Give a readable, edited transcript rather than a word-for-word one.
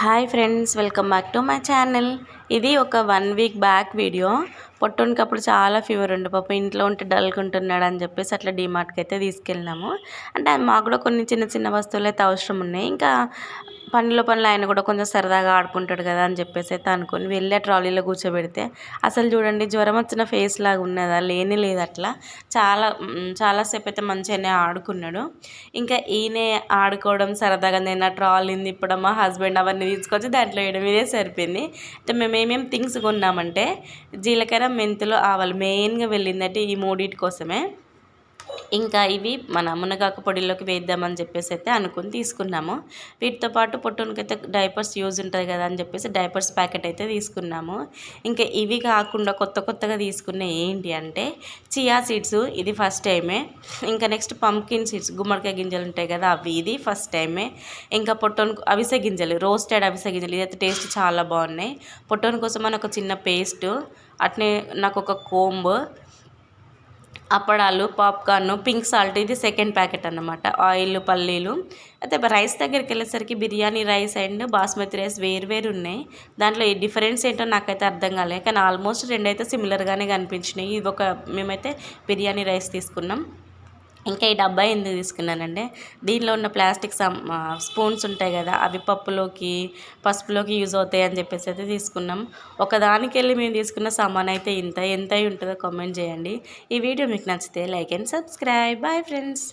Hi friends, welcome back to my channel. ఇది ఒక 1 week back video. పొట్టోనికి అప్పుడు చాలా ఫీవర్ ఉండే, పాప ఇంట్లో ఉంటే డల్గా ఉంటున్నాడు అని చెప్పేసి అట్లా డీమార్ట్కి అయితే తీసుకెళ్ళినాము. అంటే మాకు కూడా కొన్ని చిన్న చిన్న వస్తువులు అయితే అవసరం ఉన్నాయి. ఇంకా పనిలో ఆయన కూడా కొంచెం సరదాగా ఆడుకుంటాడు కదా అని చెప్పేసి అయితే అనుకొని వెళ్ళి ఆ ట్రాలీలో కూర్చోబెడితే అసలు చూడండి, జ్వరం వచ్చిన ఫేస్ లాగా ఉన్నదా, లేని లేదు. అట్లా చాలాసేపు అయితే మంచిగానే ఆడుకున్నాడు. ఇంకా ఈయనే ఆడుకోవడం సరదాగా, నేను ఆ ట్రాలీని తిప్పడం, మా హస్బెండ్ అవన్నీ తీసుకొచ్చి దాంట్లో వేయడం, ఇదే సరిపోయింది. అయితే మేము ఏమేమి థింగ్స్ కొన్నామంటే జీలకర్ర, మెంతులు, ఆవాలు మెయిన్గా వెళ్ళిందంటే ఈ మూడింటి కోసమే. ఇంకా ఇవి మన మునగాకు పొడిలోకి వేద్దామని చెప్పేసి అయితే అనుకుని తీసుకున్నాము. వీటితో పాటు పొట్టోనికైతే డైపర్స్ యూజ్ ఉంటుంది కదా అని చెప్పేసి డైపర్స్ ప్యాకెట్ అయితే తీసుకున్నాము. ఇంకా ఇవి కాకుండా కొత్తగా తీసుకున్న ఏంటి అంటే చియా సీడ్స్, ఇది ఫస్ట్ టైమే. ఇంకా నెక్స్ట్ పంకిన్ సీడ్స్, గుమ్మడికాయ గింజలు ఉంటాయి కదా అవి, ఇది ఫస్ట్ టైమే. ఇంకా అవిసె గింజలు, రోస్టెడ్ అవిసె గింజలు, ఇదైతే టేస్ట్ చాలా బాగున్నాయి. పొట్టోని కోసం అని ఒక చిన్న పేస్ట్, అట్నే నాకు ఒక కోంబ్, అప్పడాలు, పాప్కార్న్, పింక్ సాల్ట్, ఇది సెకండ్ ప్యాకెట్ అన్నమాట. ఆయిల్, పల్లీలు. అయితే రైస్ దగ్గరికి వెళ్ళేసరికి biryani rice and basmati rice వేరు ఉన్నాయి. దాంట్లో ఈ డిఫరెన్స్ ఏంటో నాకైతే అర్థం కాలేదు, కానీ ఆల్మోస్ట్ రెండైతే సిమిలర్గానే కనిపించినాయి. మేమైతే బిర్యానీ రైస్ తీసుకున్నాం. ఇంకా ఈ డబ్బా ఎందుకు తీసుకున్నానంటే దీనిలో ఉన్న ప్లాస్టిక్ స్పూన్స్ ఉంటాయి కదా, అవి పప్పులోకి, పసుపులోకి యూజ్ అవుతాయి అని చెప్పేసి అయితే తీసుకున్నాం. ఒకదానికి వెళ్ళి మేము తీసుకున్న సామాన్ అయితే ఎంత ఉంటుందో కామెంట్ చేయండి. ఈ వీడియో మీకు నచ్చితే like and subscribe. Bye friends.